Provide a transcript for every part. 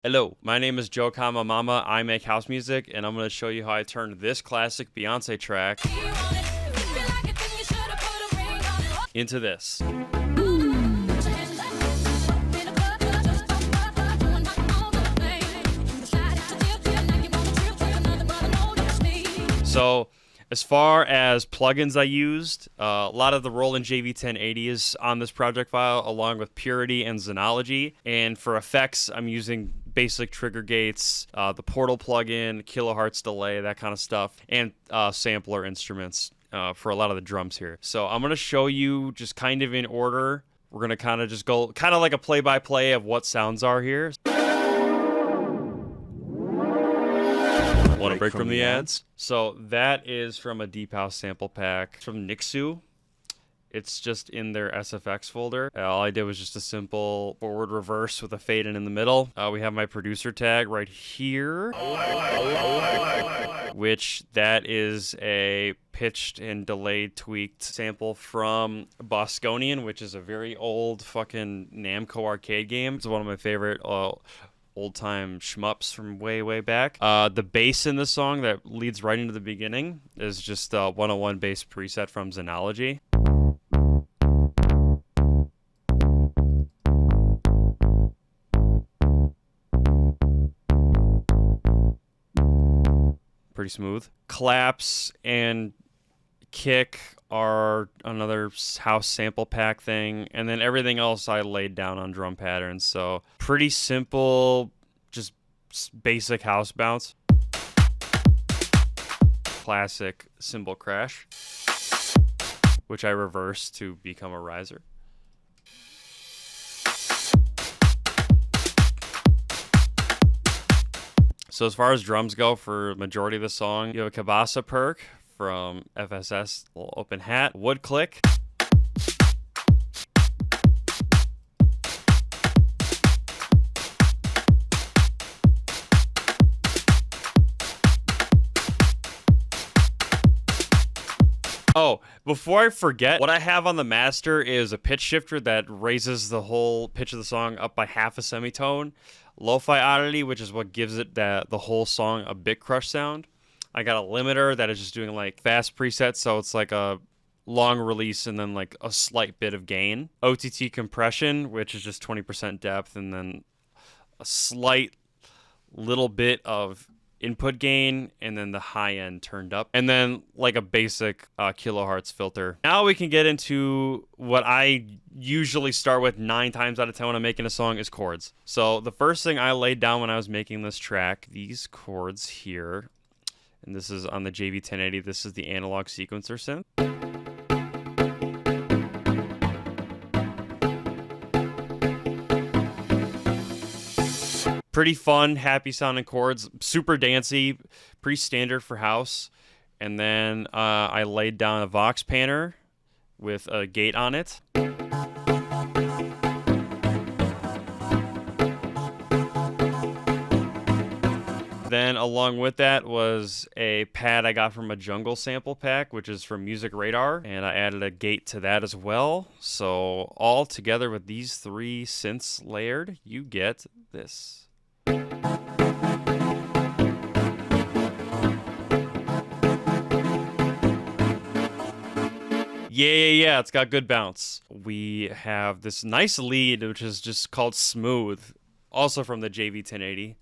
Hello, my name is Joe Mama. I make house music, and I'm going to show you how I turned this classic Beyoncé track into this. So, as far as plugins I used, a lot of the Roland JV1080 is on this project file, along with Purity and Xenology. And for effects, I'm using basic trigger gates, the Portal plugin, kilohertz delay, that kind of stuff, and sampler instruments for a lot of the drums here. So I'm going to show you just kind of in order. We're going to kind of just go kind of like a play-by-play of what sounds are here. Want to break from the ads? So that is from a Deep House sample pack from Nixu. It's just in their SFX folder. All I did was just a simple forward reverse with a fade in the middle. We have my producer tag right here, which that is a pitched and delayed tweaked sample from Bosconian, which is a very old fucking Namco arcade game. It's one of my favorite old-time shmups from way back. The bass in the song that leads right into the beginning is just a 101 bass preset from Xenology. Pretty smooth. Claps and kick are another house sample pack thing, and then everything else I laid down on drum patterns. So pretty simple, just basic house bounce. Classic cymbal crash, which I reversed to become a riser. So as far as drums go for the majority of the song, you have a Kabasa perk from FSS, little open hat, wood click. Oh, before I forget, what I have on the master is a pitch shifter that raises the whole pitch of the song up by half a semitone. Lo-fi oddity, which is what gives it the whole song a bit crush sound. I got a limiter that is just doing like fast presets, so it's like a long release and then like a slight bit of gain. OTT compression, which is just 20% depth, and then a slight little bit of input gain, and then the high end turned up, and then like a basic kilohertz filter. Now we can get into what I usually start with 9 times out of 10 when I'm making a song is chords. So the first thing I laid down when I was making this track, these chords here, and this is on the JV1080, this is the analog sequencer synth. Pretty fun, happy sounding chords, super dancey, pretty standard for house. And then I laid down a Vox panner with a gate on it. Then along with that was a pad I got from a Jungle sample pack, which is from Music Radar, and I added a gate to that as well. So all together with these 3 synths layered, you get this. Yeah, it's got good bounce. We have this nice lead, which is just called Smooth, also from the JV1080.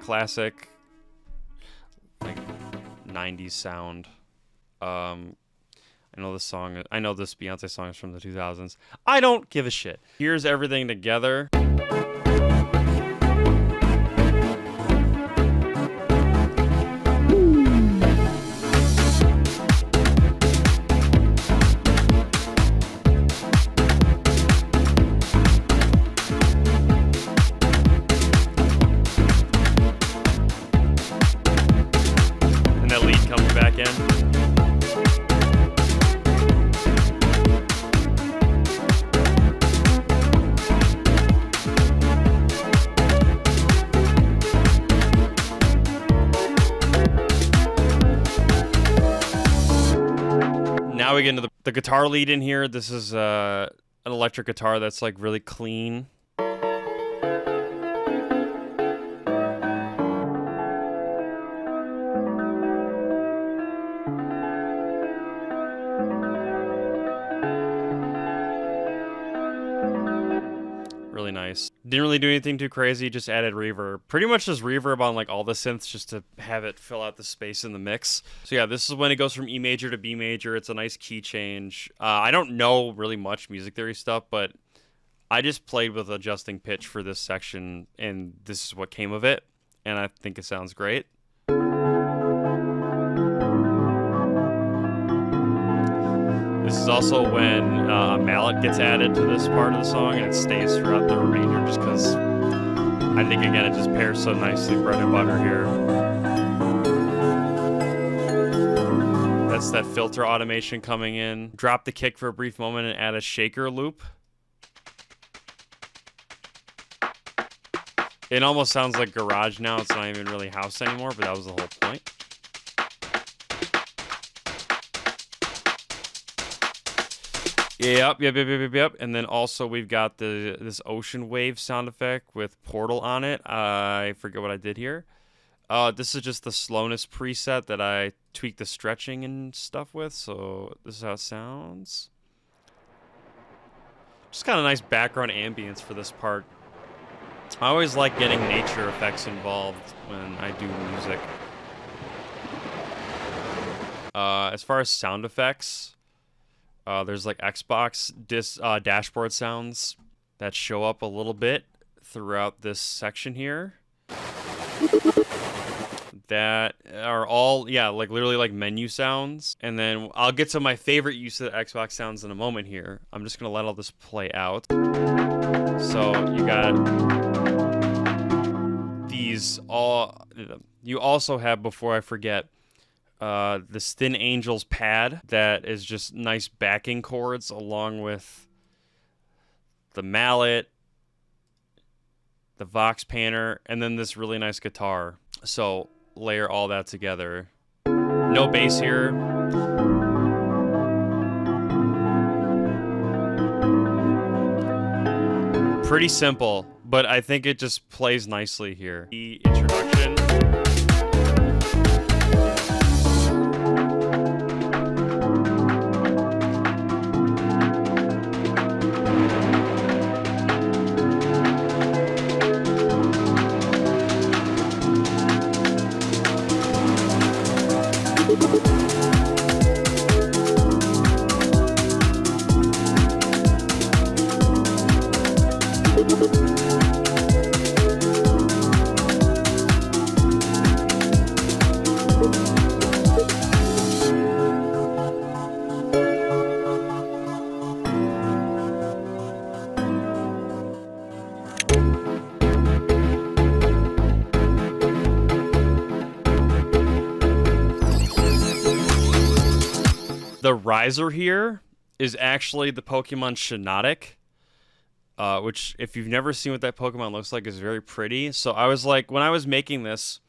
Classic, like 90s sound. I know this Beyoncé song is from the 2000s. I don't give a shit. Here's everything together. And that lead comes back in. Now we get into the guitar lead in here. This is an electric guitar that's like really clean. Really nice. Didn't really do anything too crazy, just added reverb. Pretty much just reverb on like all the synths just to have it fill out the space in the mix. So yeah, this is when it goes from E major to B major. It's a nice key change. I don't know really much music theory stuff, but I just played with adjusting pitch for this section, and this is what came of it, and I think it sounds great. This is also when a mallet gets added to this part of the song, and it stays throughout the remainder just because I think, again, it just pairs so nicely, bread and butter here. That's that filter automation coming in. Drop the kick for a brief moment and add a shaker loop. It almost sounds like garage now. It's not even really house anymore, but that was the whole point. Yep. And then also we've got this ocean wave sound effect with Portal on it. I forget what I did here. This is just the slowness preset that I tweaked the stretching and stuff with. So this is how it sounds. Just kind of nice background ambience for this part. I always like getting nature effects involved when I do music. As far as sound effects, there's like Xbox dashboard sounds that show up a little bit throughout this section here. That are all, yeah, like literally like menu sounds. And then I'll get to my favorite use of the Xbox sounds in a moment here. I'm just going to let all this play out. So you got these all. You also have, before I forget, this Thin Angels pad that is just nice backing chords along with the mallet, the Vox panner, and then this really nice guitar. So layer all that together. No bass here. Pretty simple, but I think it just plays nicely here. The introduction. The riser here is actually the Pokemon Shiinotic, which, if you've never seen what that Pokemon looks like, is very pretty. So I was like, when I was making this,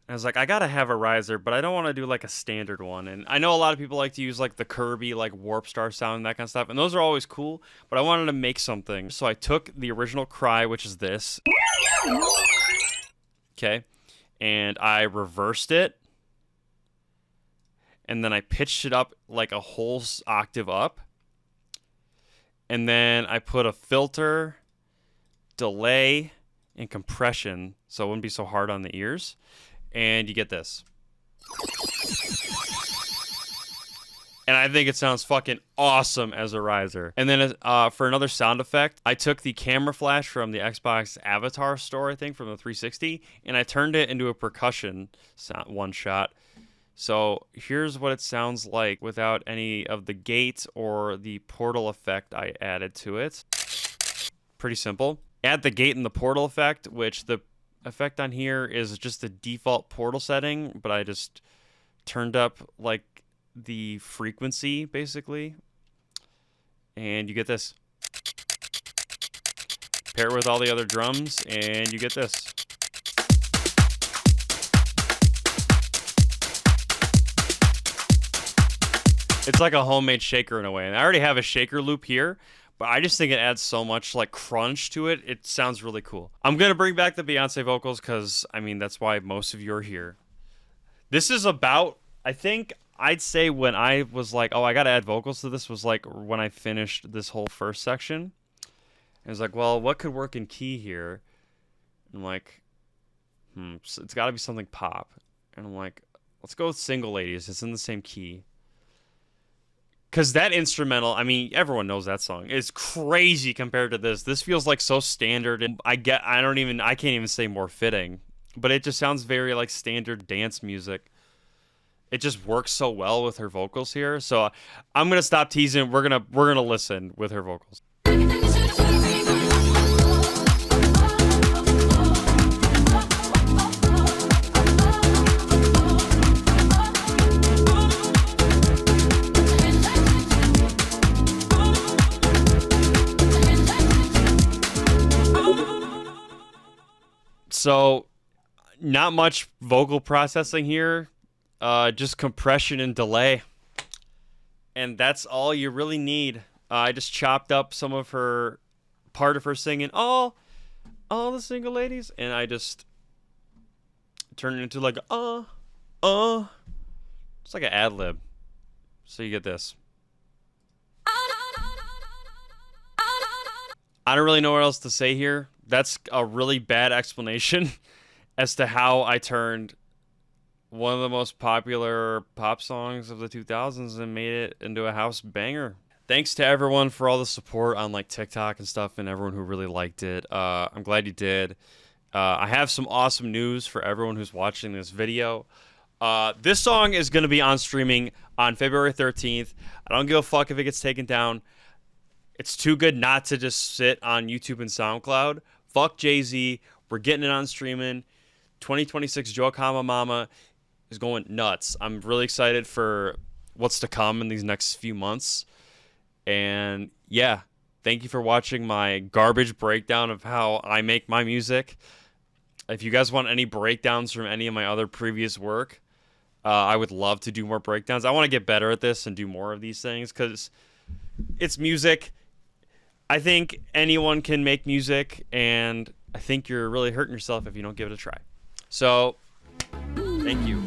I was like, I gotta have a riser, but I don't want to do like a standard one. And I know a lot of people like to use like the Kirby, like Warp Star sound and that kind of stuff, and those are always cool, but I wanted to make something. So I took the original Cry, which is this, okay, and I reversed it. And then I pitched it up like a whole octave up. And then I put a filter, delay, and compression so it wouldn't be so hard on the ears. And you get this. And I think it sounds fucking awesome as a riser. And then for another sound effect, I took the camera flash from the Xbox Avatar store, I think, from the 360, and I turned it into a percussion one shot. So here's what it sounds like without any of the gate or the portal effect I added to it. Pretty simple. Add the gate and the portal effect, which the effect on here is just the default portal setting, but I just turned up like the frequency basically. And you get this. Pair it with all the other drums and you get this. It's like a homemade shaker in a way. And I already have a shaker loop here, but I just think it adds so much like crunch to it. It sounds really cool. I'm gonna bring back the Beyonce vocals because I mean that's why most of you are here. This is about, I think I'd say when I was like, oh, I gotta add vocals to this was like when I finished this whole first section. It was like, well, what could work in key here? I'm like, so it's got to be something pop. And I'm like, let's go with Single Ladies. It's in the same key. Because that instrumental, I mean, everyone knows that song. It's crazy compared to this. This feels like so standard. And I can't even say more fitting. But it just sounds very like standard dance music. It just works so well with her vocals here. So I'm going to stop teasing. We're going to listen with her vocals. So, not much vocal processing here, just compression and delay. And that's all you really need. I just chopped up some of her, part of her singing, all the single ladies, and I just turned it into like, it's like an ad lib. So you get this. I don't really know what else to say here. That's a really bad explanation as to how I turned one of the most popular pop songs of the 2000s and made it into a house banger. Thanks to everyone for all the support on like TikTok and stuff and everyone who really liked it. I'm glad you did. I have some awesome news for everyone who's watching this video. This song is going to be on streaming on February 13th. I don't give a fuck if it gets taken down. It's too good not to just sit on YouTube and SoundCloud. Fuck Jay-Z. We're getting it on streaming. 2026 Joe Kama Mama is going nuts. I'm really excited for what's to come in these next few months. And yeah, thank you for watching my garbage breakdown of how I make my music. If you guys want any breakdowns from any of my other previous work, I would love to do more breakdowns. I want to get better at this and do more of these things because it's music. I think anyone can make music, and I think you're really hurting yourself if you don't give it a try. So, thank you.